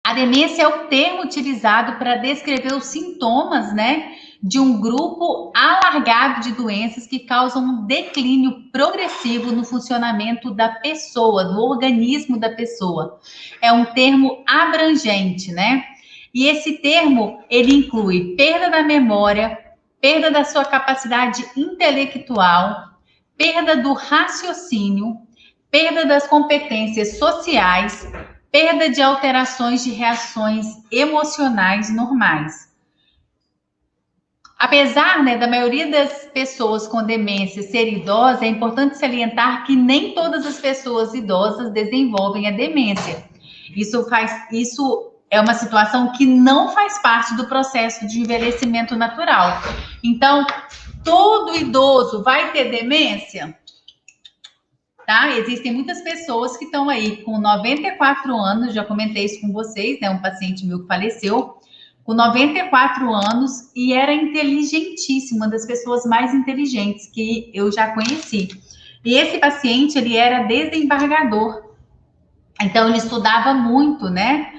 A demência é o termo utilizado para descrever os sintomas, né, de um grupo alargado de doenças que causam um declínio progressivo no funcionamento da pessoa, do organismo da pessoa. É um termo abrangente, né? E esse termo, ele inclui perda da memória, perda da sua capacidade intelectual, perda do raciocínio, perda das competências sociais, perda de alterações de reações emocionais normais. Apesar, né, da maioria das pessoas com demência ser idosa, é importante salientar que nem todas as pessoas idosas desenvolvem a demência. Isso é uma situação que não faz parte do processo de envelhecimento natural. Então, todo idoso vai ter demência? Tá? Existem muitas pessoas que estão aí com 94 anos, já comentei isso com vocês, né? Um paciente meu que faleceu com 94 anos e era inteligentíssimo, uma das pessoas mais inteligentes que eu já conheci. E esse paciente, ele era desembargador, então ele estudava muito, né?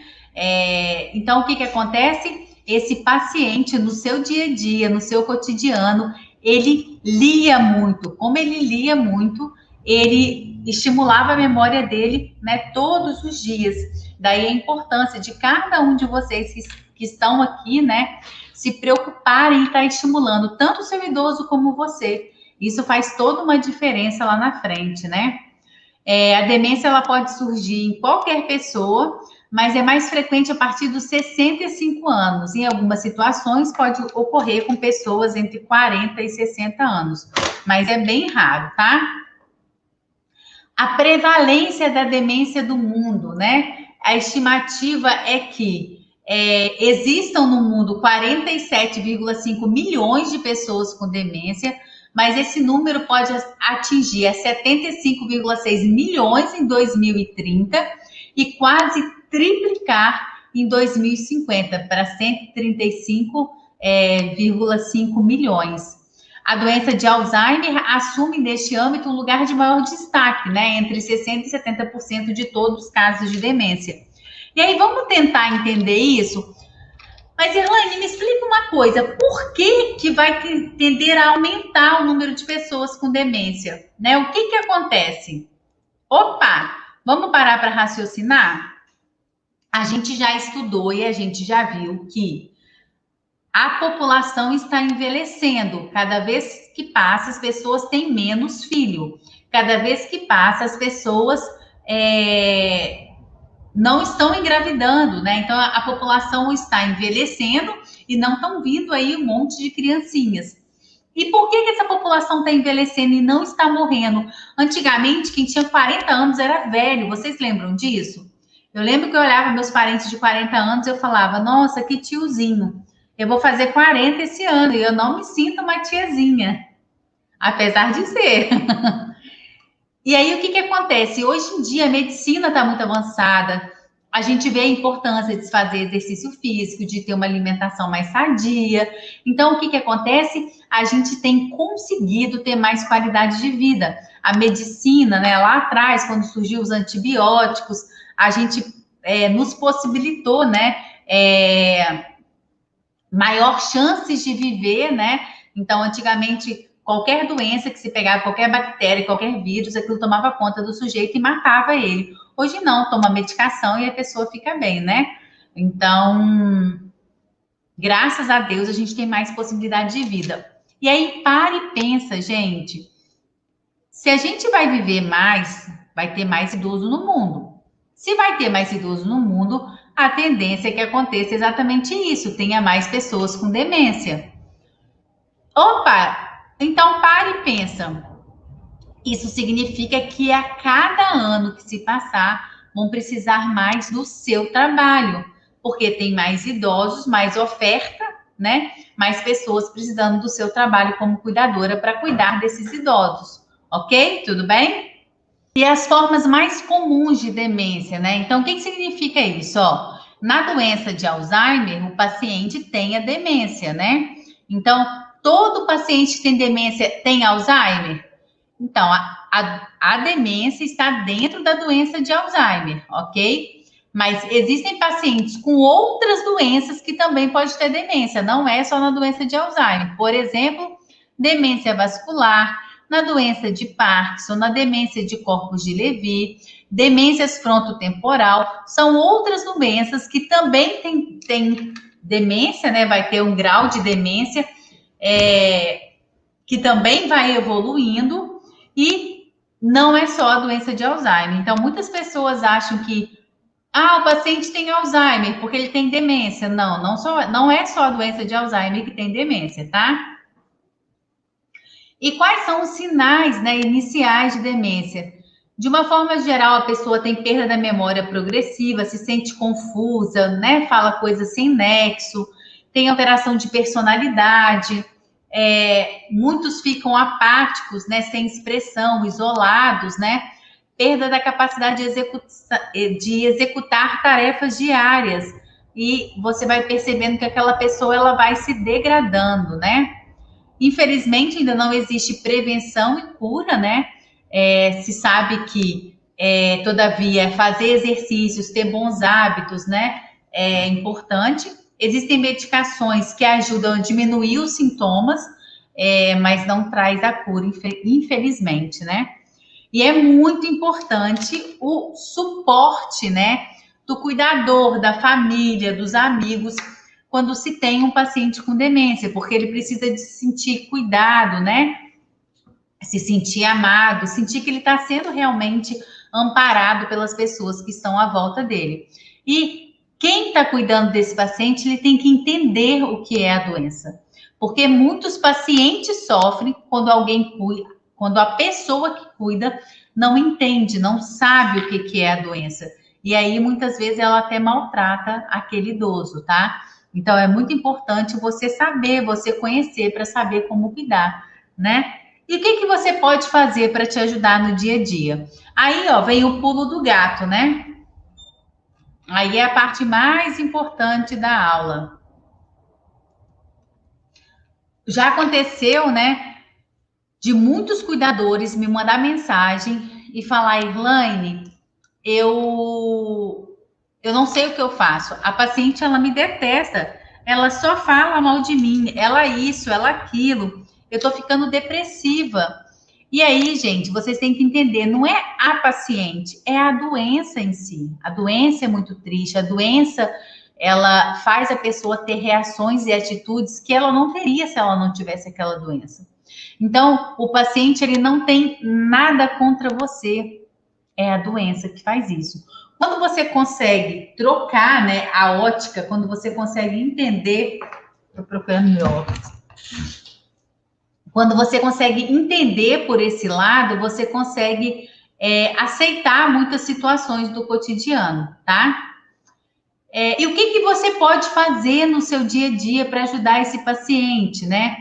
Então, o que acontece? Esse paciente, no seu dia a dia, no seu cotidiano, ele lia muito. Como ele lia muito, ele estimulava a memória dele, né, todos os dias. Daí a importância de cada um de vocês que estão aqui, né, se preocuparem em estar estimulando tanto o seu idoso como você. Isso faz toda uma diferença lá na frente, né? A demência ela pode surgir em qualquer pessoa, mas é mais frequente a partir dos 65 anos. Em algumas situações pode ocorrer com pessoas entre 40 e 60 anos, mas é bem raro, tá? A prevalência da demência do mundo, né? A estimativa é que existam no mundo 47,5 milhões de pessoas com demência, mas esse número pode atingir a 75,6 milhões em 2030 e quase triplicar em 2050 para 135,5 milhões. A doença de Alzheimer assume neste âmbito um lugar de maior destaque, né, entre 60% e 70% de todos os casos de demência. E aí vamos tentar entender isso? Mas, Elaine, me explica uma coisa, por que vai tender a aumentar o número de pessoas com demência? Né? O que acontece? Opa, vamos parar para raciocinar? A gente já estudou e a gente já viu que a população está envelhecendo. Cada vez que passa, as pessoas têm menos filho. Cada vez que passa, as pessoas não estão engravidando, né? Então, a população está envelhecendo e não estão vindo aí um monte de criancinhas. E por que essa população está envelhecendo e não está morrendo? Antigamente, quem tinha 40 anos era velho. Vocês lembram disso? Eu lembro que eu olhava meus parentes de 40 anos e eu falava, nossa, que tiozinho. Eu vou fazer 40 esse ano e eu não me sinto uma tiazinha, apesar de ser. E aí, o que acontece? Hoje em dia, a medicina está muito avançada, a gente vê a importância de fazer exercício físico, de ter uma alimentação mais sadia. Então, o que acontece? A gente tem conseguido ter mais qualidade de vida. A medicina, né, lá atrás, quando surgiu os antibióticos, a gente nos possibilitou, né, maior chances de viver, né? Então, antigamente, qualquer doença que se pegava, qualquer bactéria, qualquer vírus, aquilo tomava conta do sujeito e matava ele. Hoje não, toma medicação e a pessoa fica bem, né? Então, graças a Deus, a gente tem mais possibilidade de vida. E aí, para e pensa, gente, se a gente vai viver mais, vai ter mais idoso no mundo. Se vai ter mais idoso no mundo, a tendência é que aconteça exatamente isso, tenha mais pessoas com demência. Opa, então pare e pensa. Isso significa que a cada ano que se passar, vão precisar mais do seu trabalho, porque tem mais idosos, mais oferta, né? Mais pessoas precisando do seu trabalho como cuidadora para cuidar desses idosos. Ok? Tudo bem? E as formas mais comuns de demência, né? Então, o que significa isso? Ó, na doença de Alzheimer, o paciente tem a demência, né? Então, todo paciente que tem demência tem Alzheimer? Então, a demência está dentro da doença de Alzheimer, ok? Mas existem pacientes com outras doenças que também pode ter demência, não é só na doença de Alzheimer. Por exemplo, demência vascular, na doença de Parkinson, na demência de corpos de Levy, demências frontotemporal, são outras doenças que também têm demência, né? Vai ter um grau de demência que também vai evoluindo e não é só a doença de Alzheimer. Então, muitas pessoas acham que o paciente tem Alzheimer porque ele tem demência. Não, não é só a doença de Alzheimer que tem demência, tá? E quais são os sinais, né, iniciais de demência? De uma forma geral, a pessoa tem perda da memória progressiva, se sente confusa, né, fala coisas sem nexo, tem alteração de personalidade, muitos ficam apáticos, né, sem expressão, isolados, né, perda da capacidade de executar tarefas diárias, e você vai percebendo que aquela pessoa ela vai se degradando, né? Infelizmente, ainda não existe prevenção e cura, né? Se sabe que, todavia, fazer exercícios, ter bons hábitos, né? É importante. Existem medicações que ajudam a diminuir os sintomas, mas não traz a cura, infelizmente, né? E é muito importante o suporte, né? Do cuidador, da família, dos amigos, quando se tem um paciente com demência, porque ele precisa de se sentir cuidado, né? Se sentir amado, sentir que ele está sendo realmente amparado pelas pessoas que estão à volta dele. E quem está cuidando desse paciente, ele tem que entender o que é a doença. Porque muitos pacientes sofrem quando a pessoa que cuida não entende, não sabe o que é a doença. E aí, muitas vezes, ela até maltrata aquele idoso, tá? Então, é muito importante você saber, você conhecer para saber como cuidar, né? E o que você pode fazer para te ajudar no dia a dia? Aí, ó, vem o pulo do gato, né? Aí é a parte mais importante da aula. Já aconteceu, né, de muitos cuidadores me mandar mensagem e falar, Irlaine, eu não sei o que eu faço. A paciente, ela me detesta. Ela só fala mal de mim. Ela isso, ela aquilo. Eu tô ficando depressiva. E aí, gente, vocês têm que entender, não é a paciente, é a doença em si. A doença é muito triste. A doença, ela faz a pessoa ter reações e atitudes que ela não teria se ela não tivesse aquela doença. Então, o paciente, ele não tem nada contra você. É a doença que faz isso. Quando você consegue trocar, né, a ótica, quando você consegue entender, estou procurando meu óculos. Quando você consegue entender por esse lado, você consegue aceitar muitas situações do cotidiano, tá? E o que você pode fazer no seu dia a dia para ajudar esse paciente, né?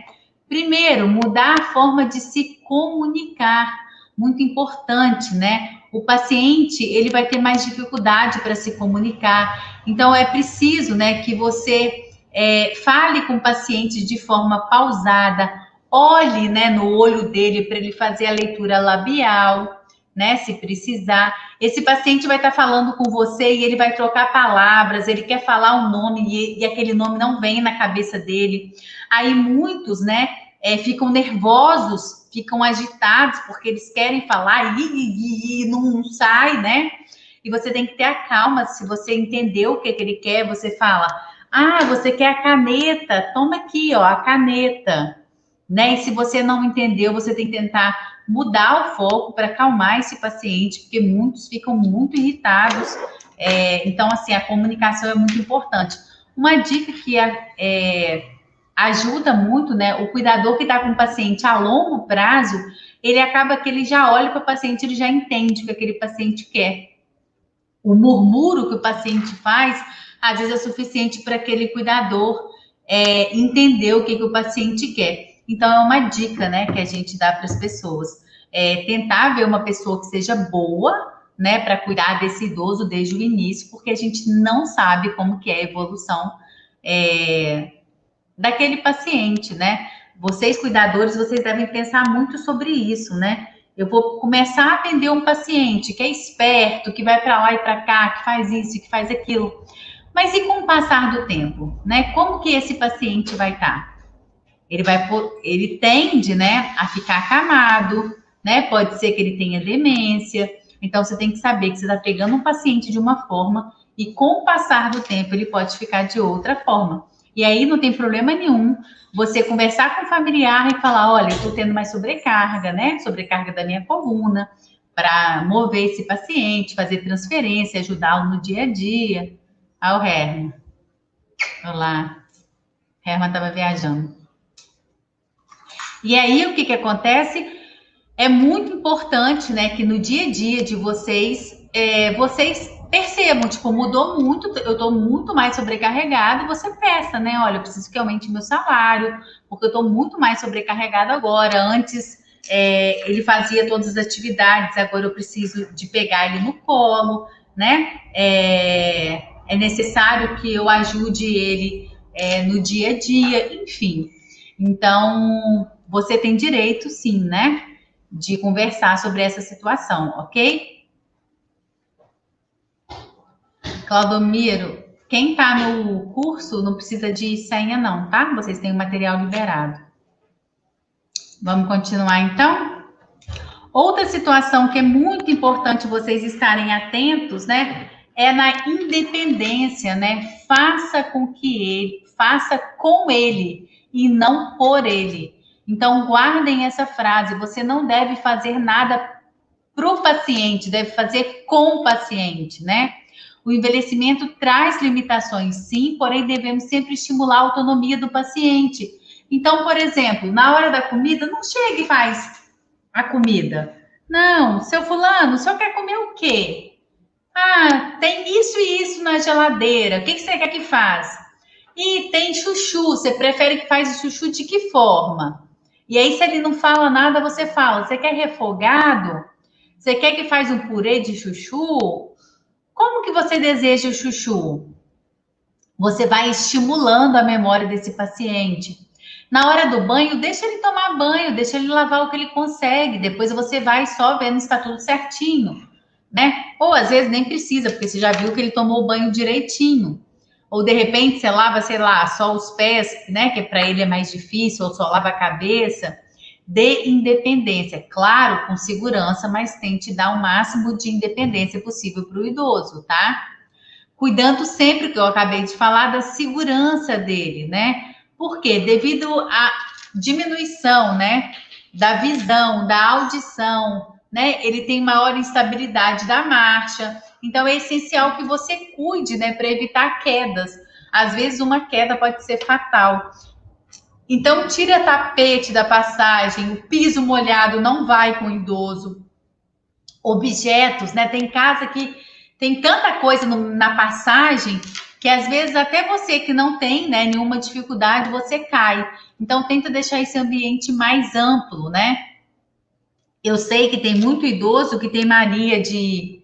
Primeiro, mudar a forma de se comunicar, muito importante, né? O paciente, ele vai ter mais dificuldade para se comunicar, então é preciso, né, que você fale com o paciente de forma pausada, olhe, né, no olho dele para ele fazer a leitura labial, né, se precisar. Esse paciente vai estar falando com você e ele vai trocar palavras, ele quer falar um nome e aquele nome não vem na cabeça dele. Aí muitos, né, ficam nervosos, ficam agitados, porque eles querem falar e não sai, né? E você tem que ter a calma, se você entendeu o que ele quer, você fala, você quer a caneta? Toma aqui, ó, a caneta. Né? E se você não entendeu, você tem que tentar mudar o foco para acalmar esse paciente, porque muitos ficam muito irritados. Então, assim, a comunicação é muito importante. Uma dica que ajuda muito, né? O cuidador que está com o paciente a longo prazo, ele acaba que ele já olha para o paciente, ele já entende o que aquele paciente quer. O murmúrio que o paciente faz, às vezes é suficiente para aquele cuidador entender o que o paciente quer. Então, é uma dica, né, que a gente dá para as pessoas. Tentar ver uma pessoa que seja boa, né, para cuidar desse idoso desde o início, porque a gente não sabe como que é a evolução daquele paciente, né? Vocês, cuidadores, vocês devem pensar muito sobre isso, né? Eu vou começar a atender um paciente que é esperto, que vai para lá e para cá, que faz isso, que faz aquilo. Mas e com o passar do tempo, né? Como que esse paciente vai estar? Ele tende, né, a ficar acamado, né? Pode ser que ele tenha demência. Então você tem que saber que você está pegando um paciente de uma forma e com o passar do tempo ele pode ficar de outra forma. E aí não tem problema nenhum você conversar com o familiar e falar, olha, eu estou tendo mais sobrecarga, né? Sobrecarga da minha coluna, para mover esse paciente, fazer transferência, ajudá-lo no dia a dia. Ah, o Herman. Olá. Herman estava viajando. E aí, o que acontece? É muito importante, né, que no dia a dia de vocês, vocês percebam, tipo, mudou muito, eu tô muito mais sobrecarregado, você peça, né, olha, eu preciso que aumente meu salário, porque eu tô muito mais sobrecarregado agora, antes ele fazia todas as atividades, agora eu preciso de pegar ele no colo, né, é necessário que eu ajude ele no dia a dia, enfim. Então, você tem direito, sim, né, de conversar sobre essa situação, ok? Claudomiro, quem tá no curso não precisa de senha não, tá? Vocês têm o material liberado. Vamos continuar então? Outra situação que é muito importante vocês estarem atentos, né? É na independência, né? Faça com ele e não por ele. Então, guardem essa frase. Você não deve fazer nada para o paciente, deve fazer com o paciente, né? O envelhecimento traz limitações, sim, porém devemos sempre estimular a autonomia do paciente. Então, por exemplo, na hora da comida, não chega e faz a comida. Não, seu fulano, o senhor quer comer o quê? Ah, tem isso e isso na geladeira. O que você quer que faz? E tem chuchu. Você prefere que faz o chuchu de que forma? E aí, se ele não fala nada, você fala: você quer refogado? Você quer que faz um purê de chuchu? Como que você deseja o chuchu? Você vai estimulando a memória desse paciente. Na hora do banho, deixa ele tomar banho, deixa ele lavar o que ele consegue. Depois você vai só vendo se está tudo certinho, né? Ou às vezes nem precisa, porque você já viu que ele tomou o banho direitinho. Ou de repente você lava, sei lá, só os pés, né? Que para ele é mais difícil, ou só lava a cabeça. Dê independência, claro, com segurança, mas tente dar o máximo de independência possível para o idoso, tá? Cuidando sempre, que eu acabei de falar, da segurança dele, né? Porque devido à diminuição, né, da visão, da audição, né, ele tem maior instabilidade da marcha. Então é essencial que você cuide, né, para evitar quedas. Às vezes uma queda pode ser fatal. Então tira tapete da passagem, o piso molhado não vai com o idoso. Objetos, né? Tem casa que tem tanta coisa na passagem que às vezes até você que não tem, né, nenhuma dificuldade, você cai. Então tenta deixar esse ambiente mais amplo, né? Eu sei que tem muito idoso que tem mania de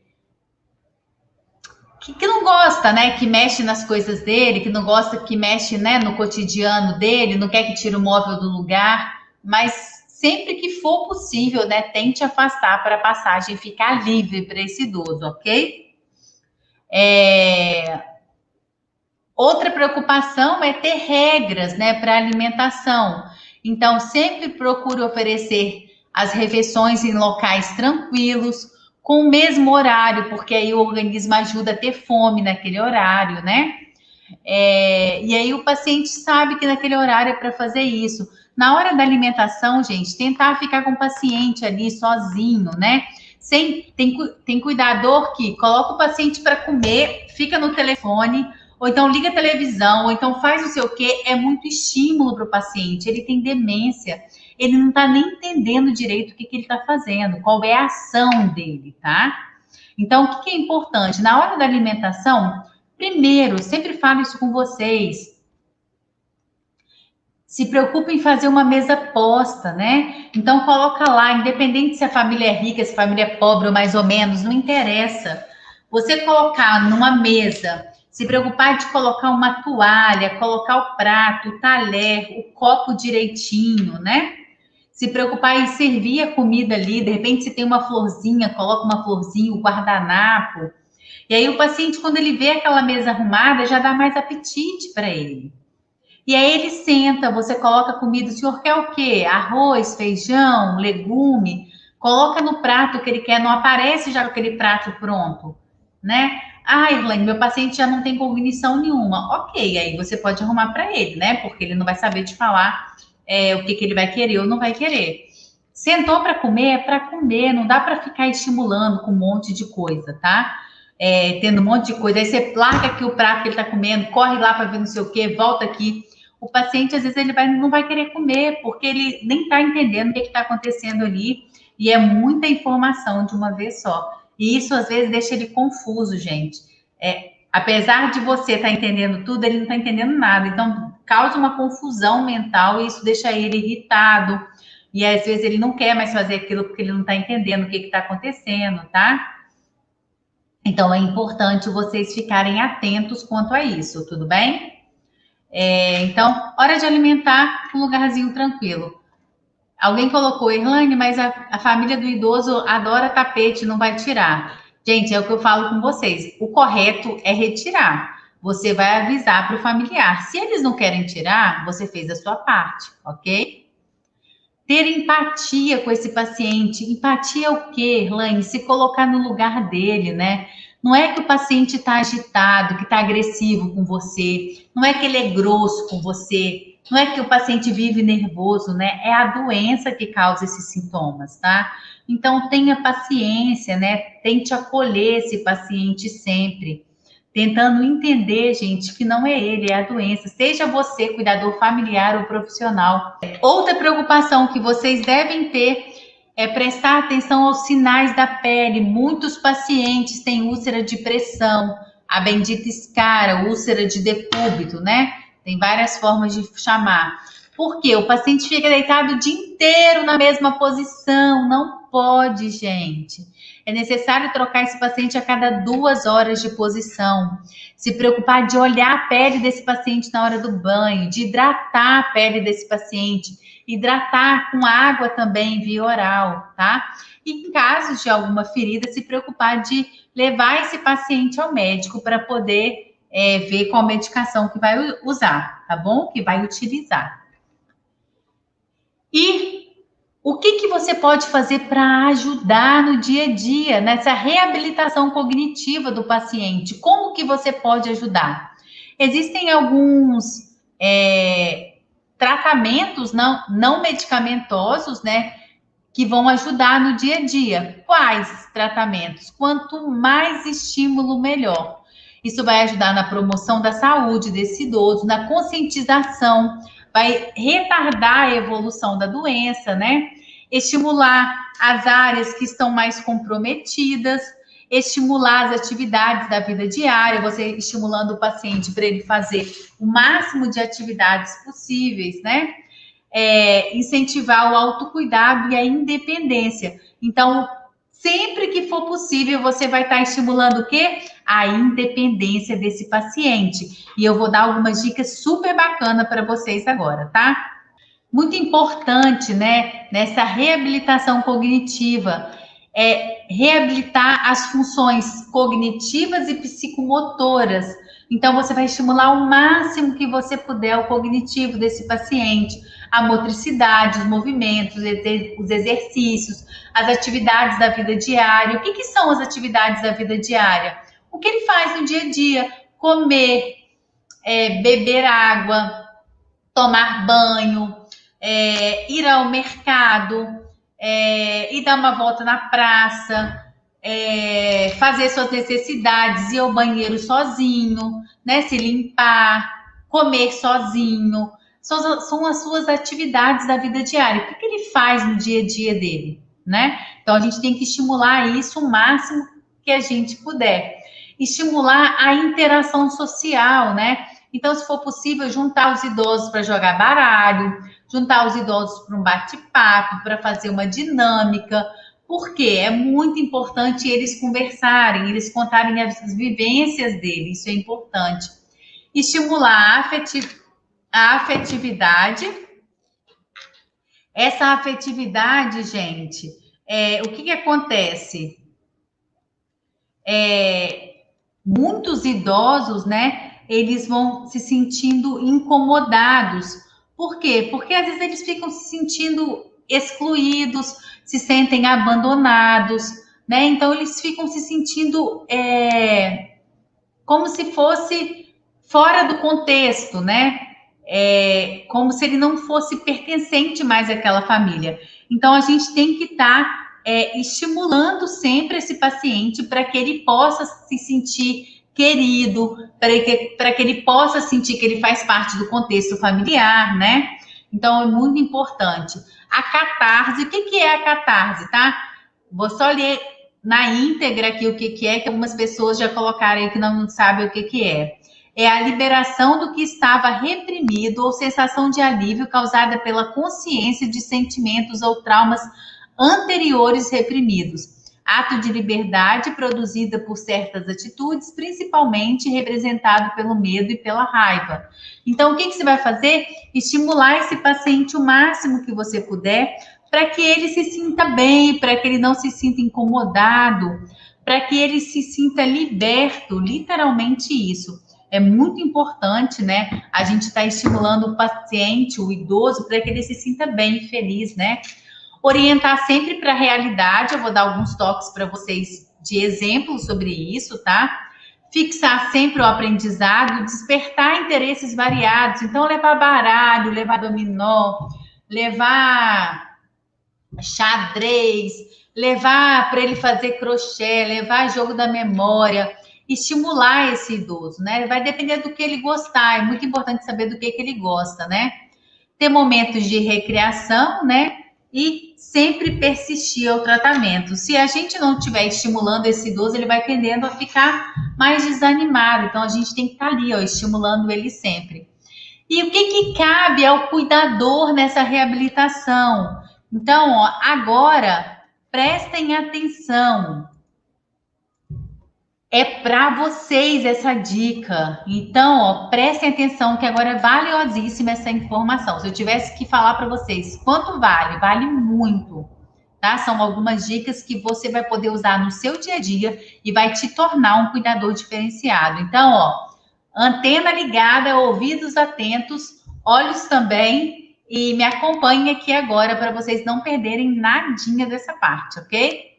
que não gosta, né, que mexe nas coisas dele, que não gosta que mexe, né, no cotidiano dele, não quer que tire o móvel do lugar, mas sempre que for possível, né, tente afastar para a passagem ficar livre para esse idoso, ok? Outra preocupação é ter regras, né, para alimentação. Então, sempre procure oferecer as refeições em locais tranquilos, com o mesmo horário, porque aí o organismo ajuda a ter fome naquele horário, né? E aí o paciente sabe que naquele horário é para fazer isso. Na hora da alimentação, gente, tentar ficar com o paciente ali sozinho, né? Tem cuidador que coloca o paciente para comer, fica no telefone, ou então liga a televisão, ou então faz não sei o quê. É muito estímulo para o paciente. Ele tem demência, ele não está nem entendendo direito o que ele está fazendo, qual é a ação dele, tá? Então, o que é importante? Na hora da alimentação, primeiro, sempre falo isso com vocês. Se preocupe em fazer uma mesa posta, né? Então coloca lá, independente se a família é rica, se a família é pobre ou mais ou menos, não interessa. Você colocar numa mesa, se preocupar de colocar uma toalha, colocar o prato, o talher, o copo direitinho, né? Se preocupar em servir a comida ali, de repente se tem uma florzinha, coloca uma florzinha, o guardanapo. E aí o paciente, quando ele vê aquela mesa arrumada, já dá mais apetite para ele. E aí ele senta, você coloca comida, o senhor quer o quê? Arroz, feijão, legume, coloca no prato que ele quer, não aparece já com aquele prato pronto, né? Ah, Irlane, meu paciente já não tem cognição nenhuma. Ok, aí você pode arrumar para ele, né? Porque ele não vai saber te falar o que, que ele vai querer ou não vai querer. Sentou para comer, é para comer, não dá para ficar estimulando com um monte de coisa, tá? Tendo um monte de coisa. Aí você larga aqui o prato que ele está comendo, corre lá para ver não sei o quê, volta aqui. O paciente, às vezes, ele não vai querer comer, porque ele nem está entendendo o que está acontecendo ali, e é muita informação de uma vez só. E isso, às vezes, deixa ele confuso, gente. Apesar de você estar entendendo tudo, ele não está entendendo nada. Então, causa uma confusão mental e isso deixa ele irritado. E, às vezes, ele não quer mais fazer aquilo porque ele não está entendendo o que está acontecendo, tá? Então, é importante vocês ficarem atentos quanto a isso, tudo bem? Então, hora de alimentar, um lugarzinho tranquilo. Alguém colocou, Irlane, mas a família do idoso adora tapete, não vai tirar. Gente, é o que eu falo com vocês. O correto é retirar. Você vai avisar para o familiar. Se eles não querem tirar, você fez a sua parte, ok? Ter empatia com esse paciente. Empatia é o quê, Irlane? Se colocar no lugar dele, né? Não é que o paciente está agitado, que está agressivo com você. Não é que ele é grosso com você. Não é que o paciente vive nervoso, né? É a doença que causa esses sintomas, tá? Então, tenha paciência, né? Tente acolher esse paciente sempre. Tentando entender, gente, que não é ele, é a doença. Seja você cuidador familiar ou profissional. Outra preocupação que vocês devem ter é prestar atenção aos sinais da pele. Muitos pacientes têm úlcera de pressão, a bendita escara, úlcera de decúbito, né? Tem várias formas de chamar. Por quê? O paciente fica deitado o dia inteiro na mesma posição. Não pode, gente. É necessário trocar esse paciente a cada 2 horas de posição. Se preocupar de olhar a pele desse paciente na hora do banho, de hidratar a pele desse paciente, hidratar com água também via oral, tá? E em casos de alguma ferida, se preocupar de levar esse paciente ao médico para poder ver qual medicação que vai usar, tá bom? Que vai utilizar. E o que você pode fazer para ajudar no dia a dia, nessa reabilitação cognitiva do paciente? Como que você pode ajudar? Existem alguns tratamentos não medicamentosos, né? Que vão ajudar no dia a dia. Quais tratamentos? Quanto mais estímulo, melhor. Isso vai ajudar na promoção da saúde desse idoso, na conscientização, vai retardar a evolução da doença, né? Estimular as áreas que estão mais comprometidas, estimular as atividades da vida diária, você estimulando o paciente para ele fazer o máximo de atividades possíveis, né? Incentivar o autocuidado e a independência. Então, sempre que for possível, você vai estar estimulando o quê? A independência desse paciente. E eu vou dar algumas dicas super bacanas para vocês agora, tá? Muito importante, né, nessa reabilitação cognitiva, reabilitar as funções cognitivas e psicomotoras. Então, você vai estimular o máximo que você puder o cognitivo desse paciente, a motricidade, os movimentos, os exercícios, as atividades da vida diária. O que são as atividades da vida diária? O que ele faz no dia a dia? Comer, beber água, tomar banho, ir ao mercado, ir dar uma volta na praça, fazer suas necessidades, ir ao banheiro sozinho, né? Se limpar, comer sozinho. São as suas atividades da vida diária. O que ele faz no dia a dia dele, né? Então, a gente tem que estimular isso o máximo que a gente puder. Estimular a interação social, né? Então, se for possível, juntar os idosos para jogar baralho, juntar os idosos para um bate-papo, para fazer uma dinâmica, porque é muito importante eles conversarem, eles contarem as vivências deles, isso é importante. Estimular a afetividade, Essa afetividade, gente, o que acontece? Muitos idosos, né, eles vão se sentindo incomodados. Por quê? Porque às vezes eles ficam se sentindo excluídos, se sentem abandonados, né? Então eles ficam se sentindo como se fosse fora do contexto, né? Como se ele não fosse pertencente mais àquela família. Então a gente tem que estar estimulando sempre esse paciente para que ele possa se sentir querido, para que ele possa sentir que ele faz parte do contexto familiar, né? Então é muito importante. A catarse, o que é a catarse, tá? Vou só ler na íntegra aqui o que é, que algumas pessoas já colocaram aí que não sabem o que é. É a liberação do que estava reprimido ou sensação de alívio causada pela consciência de sentimentos ou traumas anteriores reprimidos. Ato de liberdade produzida por certas atitudes, principalmente representado pelo medo e pela raiva. Então, o que você vai fazer? Estimular esse paciente o máximo que você puder, para que ele se sinta bem, para que ele não se sinta incomodado, para que ele se sinta liberto, literalmente isso. É muito importante, né? A gente está estimulando o paciente, o idoso, para que ele se sinta bem e feliz, né? Orientar sempre para a realidade, eu vou dar alguns toques para vocês de exemplo sobre isso, tá? Fixar sempre o aprendizado, despertar interesses variados. Então, levar baralho, levar dominó, levar xadrez, levar para ele fazer crochê, levar jogo da memória, estimular esse idoso, né? Vai depender do que ele gostar, é muito importante saber do que ele gosta, né? Ter momentos de recreação, né? E sempre persistir ao tratamento. Se a gente não estiver estimulando esse idoso, ele vai tendendo a ficar mais desanimado. Então, a gente tem que estar ali, ó, estimulando ele sempre. E o que cabe ao cuidador nessa reabilitação? Então, ó, agora, prestem atenção. É para vocês essa dica. Então, ó, prestem atenção que agora é valiosíssima essa informação. Se eu tivesse que falar para vocês quanto vale, vale muito. Tá? São algumas dicas que você vai poder usar no seu dia a dia e vai te tornar um cuidador diferenciado. Então, ó, antena ligada, ouvidos atentos, olhos também, e me acompanhem aqui agora para vocês não perderem nadinha dessa parte, ok?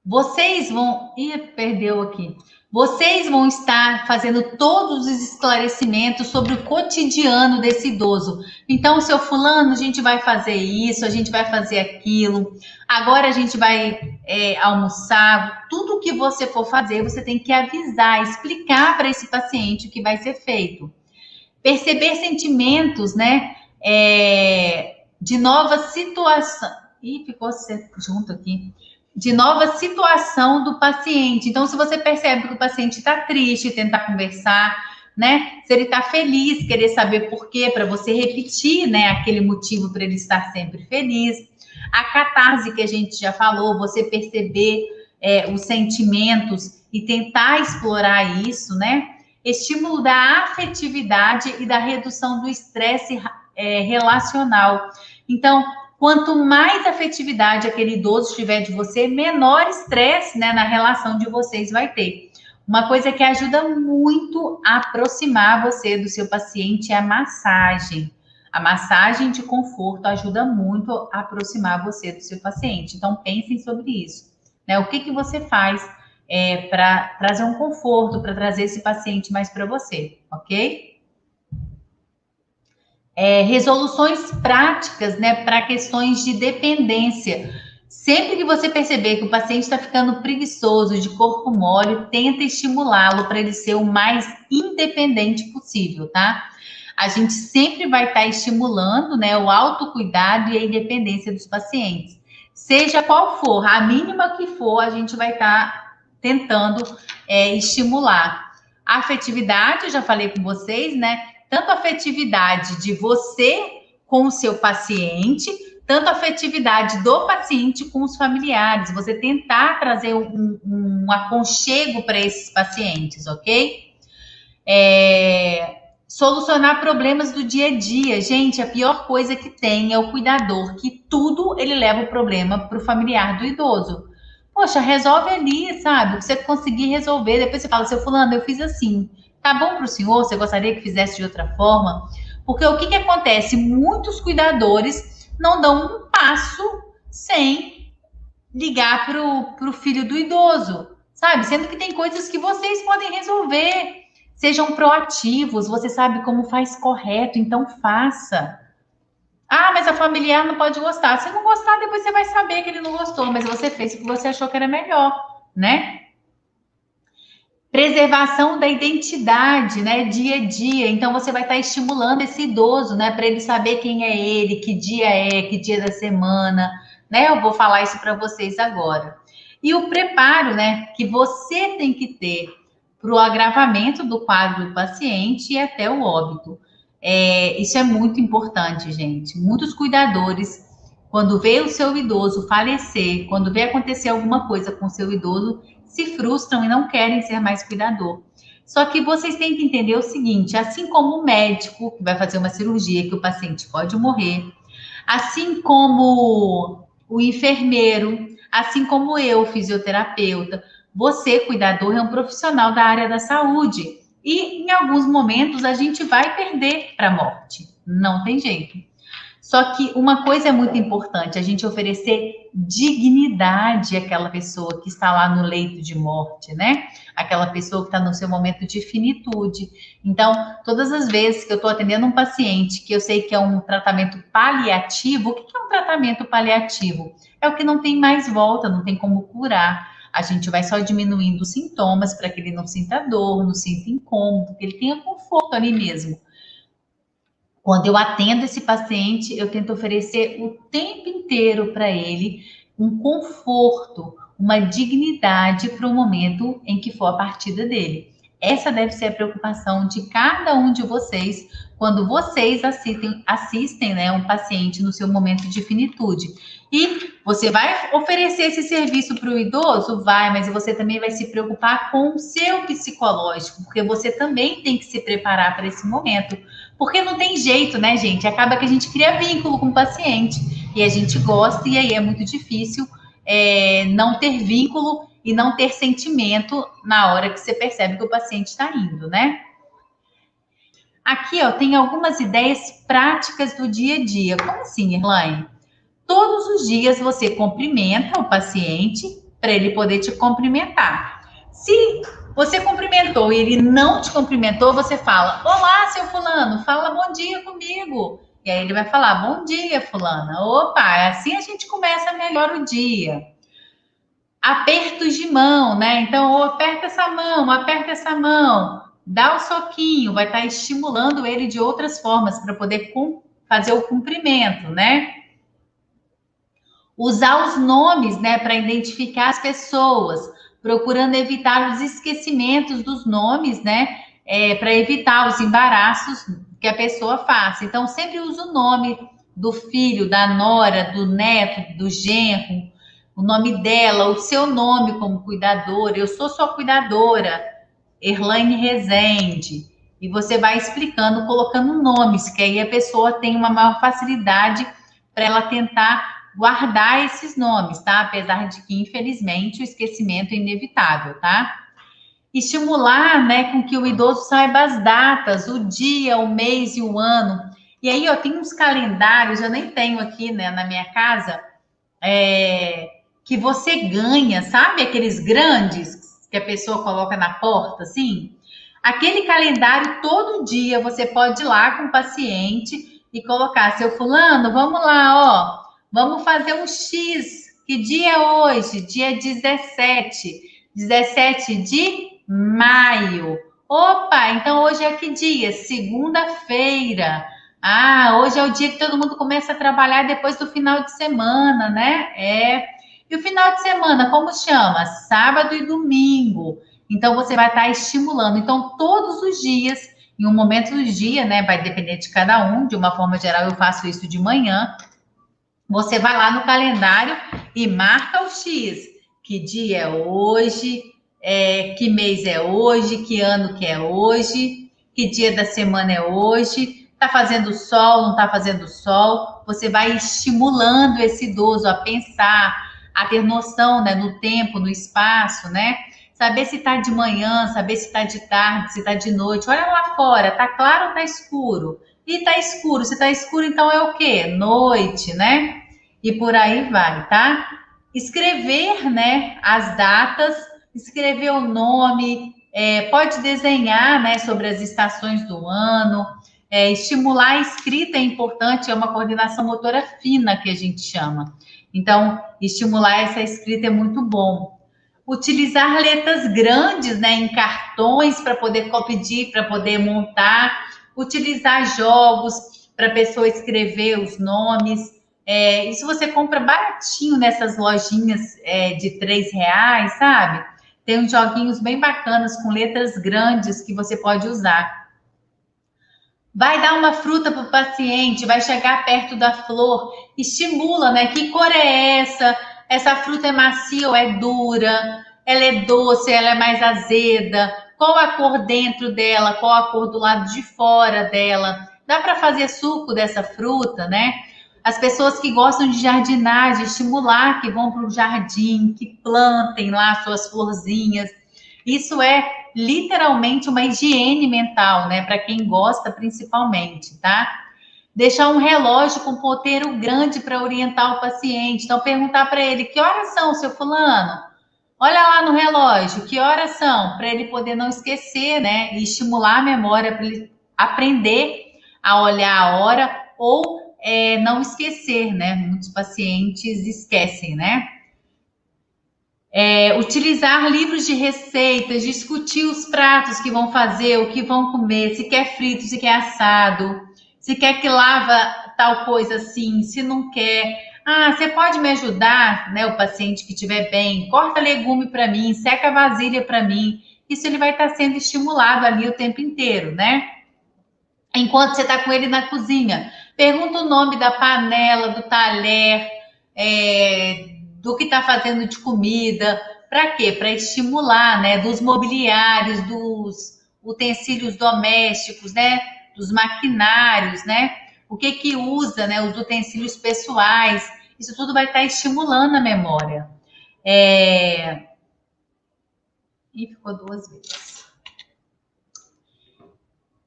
Vocês vão... Ih, perdeu aqui. Vocês vão estar fazendo todos os esclarecimentos sobre o cotidiano desse idoso. Então, seu fulano, a gente vai fazer isso, a gente vai fazer aquilo. Agora a gente vai almoçar. Tudo que você for fazer, você tem que avisar, explicar para esse paciente o que vai ser feito. Perceber sentimentos, né? De nova situação. Ih, ficou junto aqui. De nova situação do paciente. Então, se você percebe que o paciente está triste, tentar conversar, né? Se ele está feliz, querer saber por quê, para você repetir, né? Aquele motivo para ele estar sempre feliz. A catarse que a gente já falou, você perceber os sentimentos e tentar explorar isso, né? Estímulo da afetividade e da redução do estresse relacional. Então, quanto mais afetividade aquele idoso tiver de você, menor estresse, né, na relação de vocês vai ter. Uma coisa que ajuda muito a aproximar você do seu paciente é a massagem. A massagem de conforto ajuda muito a aproximar você do seu paciente. Então, pensem sobre isso, né? O que você faz para trazer um conforto, para trazer esse paciente mais para você, ok? Resoluções práticas, né, para questões de dependência. Sempre que você perceber que o paciente está ficando preguiçoso, de corpo mole, tenta estimulá-lo para ele ser o mais independente possível, tá? A gente sempre vai estar estimulando, né, o autocuidado e a independência dos pacientes. Seja qual for, a mínima que for, a gente vai estar tentando estimular. A afetividade, eu já falei com vocês, né? Tanto a afetividade de você com o seu paciente, tanto a afetividade do paciente com os familiares. Você tentar trazer um aconchego para esses pacientes, ok? Solucionar problemas do dia a dia. Gente, a pior coisa que tem é o cuidador, que tudo ele leva o problema para o familiar do idoso. Poxa, resolve ali, sabe? O que você conseguir resolver. Depois você fala, seu fulano, eu fiz assim. Tá bom para o senhor? Você gostaria que fizesse de outra forma? Porque o que que acontece? Muitos cuidadores não dão um passo sem ligar para o filho do idoso, sabe? Sendo que tem coisas que vocês podem resolver. Sejam proativos, você sabe como faz correto, então faça. Ah, mas a familiar não pode gostar. Se não gostar, depois você vai saber que ele não gostou, mas você fez o que você achou que era melhor, né? Preservação da identidade, né? Dia a dia. Então você vai estar estimulando esse idoso, né? Para ele saber quem é ele, que dia da semana, né? Eu vou falar isso para vocês agora. E o preparo, né? Que você tem que ter para o agravamento do quadro do paciente e até o óbito. Isso é muito importante, gente. Muitos cuidadores, quando vê o seu idoso falecer, quando vê acontecer alguma coisa com o seu idoso, se frustram e não querem ser mais cuidador. Só que vocês têm que entender o seguinte: assim como o médico que vai fazer uma cirurgia que o paciente pode morrer, assim como o enfermeiro, assim como eu, fisioterapeuta, você, cuidador, é um profissional da área da saúde. E em alguns momentos a gente vai perder para a morte. Não tem jeito. Só que uma coisa é muito importante, a gente oferecer dignidade àquela pessoa que está lá no leito de morte, né? Aquela pessoa que está no seu momento de finitude. Então, todas as vezes que eu estou atendendo um paciente que eu sei que é um tratamento paliativo, o que é um tratamento paliativo? É o que não tem mais volta, não tem como curar. A gente vai só diminuindo os sintomas para que ele não sinta dor, não sinta incômodo, que ele tenha conforto ali mesmo. Quando eu atendo esse paciente, eu tento oferecer o tempo inteiro para ele um conforto, uma dignidade para o momento em que for a partida dele. Essa deve ser a preocupação de cada um de vocês quando vocês assistem, né, um paciente no seu momento de finitude. E você vai oferecer esse serviço para o idoso? Vai, mas você também vai se preocupar com o seu psicológico, porque você também tem que se preparar para esse momento. Porque não tem jeito, né, gente? Acaba que a gente cria vínculo com o paciente e a gente gosta, e aí é muito difícil não ter vínculo e não ter sentimento na hora que você percebe que o paciente está indo, né? Aqui, ó, tem algumas ideias práticas do dia a dia. Como assim, Erlaine? Todos os dias você cumprimenta o paciente para ele poder te cumprimentar. Se você cumprimentou e ele não te cumprimentou, você fala: olá, seu fulano, fala bom dia comigo. E aí ele vai falar: bom dia, fulana. Opa, assim a gente começa melhor o dia. Apertos de mão, né? Então, aperta essa mão, dá o soquinho, vai estar estimulando ele de outras formas para poder fazer o cumprimento, né? Usar os nomes, né, para identificar as pessoas, procurando evitar os esquecimentos dos nomes, né, para evitar os embaraços que a pessoa faça. Então, sempre usa o nome do filho, da nora, do neto, do genro, o nome dela, o seu nome como cuidadora. Eu sou sua cuidadora, Erlaine Rezende. E você vai explicando, colocando nomes, que aí a pessoa tem uma maior facilidade para ela tentar guardar esses nomes, tá? Apesar de que, infelizmente, o esquecimento é inevitável, tá? Estimular, né, com que o idoso saiba as datas, o dia, o mês e o ano. E aí, ó, tem uns calendários, eu nem tenho aqui, né, na minha casa, que você ganha, sabe? Aqueles grandes que a pessoa coloca na porta, assim. Aquele calendário, todo dia, você pode ir lá com o paciente e colocar: seu fulano, vamos lá, ó, vamos fazer um X. Que dia é hoje? Dia 17. 17 de maio. Opa, então hoje é que dia? Segunda-feira. Ah, hoje é o dia que todo mundo começa a trabalhar depois do final de semana, né? E o final de semana, como chama? Sábado e domingo. Então, você vai estar estimulando. Então, todos os dias, em um momento do dia, né? Vai depender de cada um. De uma forma geral, eu faço isso de manhã. Você vai lá no calendário e marca o X. Que dia é hoje? Que mês é hoje? Que ano que é hoje? que dia da semana é hoje, está fazendo sol, não está fazendo sol. Você vai estimulando esse idoso a pensar, a ter noção, né, no tempo, no espaço, né? Saber se está de manhã, saber se está de tarde, se está de noite. Olha lá fora, tá claro ou tá escuro? E tá escuro, se tá escuro, então é o quê? Noite, né? E por aí vai, tá? Escrever, né, as datas, escrever o nome, pode desenhar, né, sobre as estações do ano, estimular a escrita é importante, é uma coordenação motora fina que a gente chama. Então, estimular essa escrita é muito bom. Utilizar letras grandes, né, em cartões para poder pedir, para poder montar. Utilizar jogos para a pessoa escrever os nomes. Isso você compra baratinho nessas lojinhas de R$ 3, sabe? Tem uns joguinhos bem bacanas com letras grandes que você pode usar. Vai dar uma fruta para o paciente, vai chegar perto da flor, estimula, né? Que cor é essa? Essa fruta é macia ou é dura? Ela é doce, ela é mais azeda? Qual a cor dentro dela? Qual a cor do lado de fora dela? Dá para fazer suco dessa fruta, né? As pessoas que gostam de jardinagem, estimular que vão para o jardim, que plantem lá suas florzinhas. Isso é literalmente uma higiene mental, né? Para quem gosta, principalmente, tá? Deixar um relógio com ponteiro grande para orientar o paciente. Então, perguntar para ele: que horas são, seu fulano? Olha lá no relógio, que horas são? Para ele poder não esquecer, né? E estimular a memória para ele aprender a olhar a hora ou não esquecer, né? Muitos pacientes esquecem, né? Utilizar livros de receitas, discutir os pratos que vão fazer, o que vão comer, se quer frito, se quer assado, se quer que lava tal coisa assim, se não quer. Ah, você pode me ajudar, né? O paciente que estiver bem, corta legume para mim, seca a vasilha para mim. Isso ele vai estar sendo estimulado ali o tempo inteiro, né? Enquanto você está com ele na cozinha, pergunta o nome da panela, do talher, do que está fazendo de comida. Para quê? Para estimular, né? Dos mobiliários, dos utensílios domésticos, né? Dos maquinários, né? O que usa, né? Os utensílios pessoais. Isso tudo vai estar estimulando a memória. E ficou 2 vezes.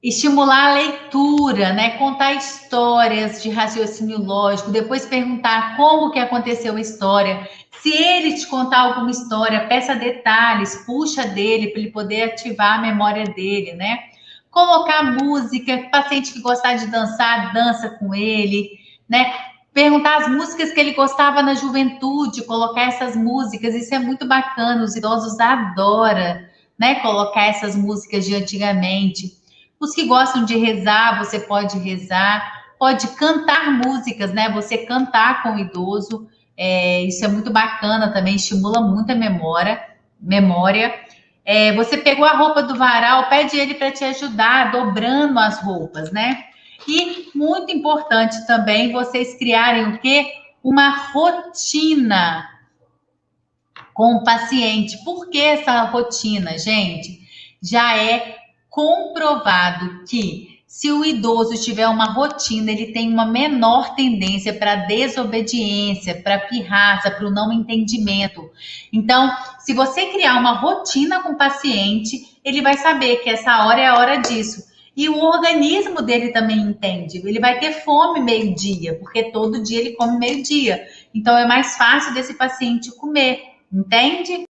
Estimular a leitura, né? Contar histórias de raciocínio lógico, depois perguntar como que aconteceu a história. Se ele te contar alguma história, peça detalhes, puxa dele para ele poder ativar a memória dele, né? Colocar música, paciente que gostar de dançar, dança com ele, né? Perguntar as músicas que ele gostava na juventude, colocar essas músicas, isso é muito bacana, os idosos adoram, né? Colocar essas músicas de antigamente. Os que gostam de rezar, você pode rezar, pode cantar músicas, né? Você cantar com o idoso, isso é muito bacana também, estimula muito a memória. Você pegou a roupa do varal, pede ele para te ajudar, dobrando as roupas, né? E muito importante também vocês criarem o quê? Uma rotina com o paciente. Por que essa rotina, gente? Já é comprovado que se o idoso tiver uma rotina, ele tem uma menor tendência para desobediência, para pirraça, para o não entendimento. Então, se você criar uma rotina com o paciente, ele vai saber que essa hora é a hora disso. E o organismo dele também entende. Ele vai ter fome meio-dia, porque todo dia ele come meio-dia. Então, é mais fácil desse paciente comer, entende?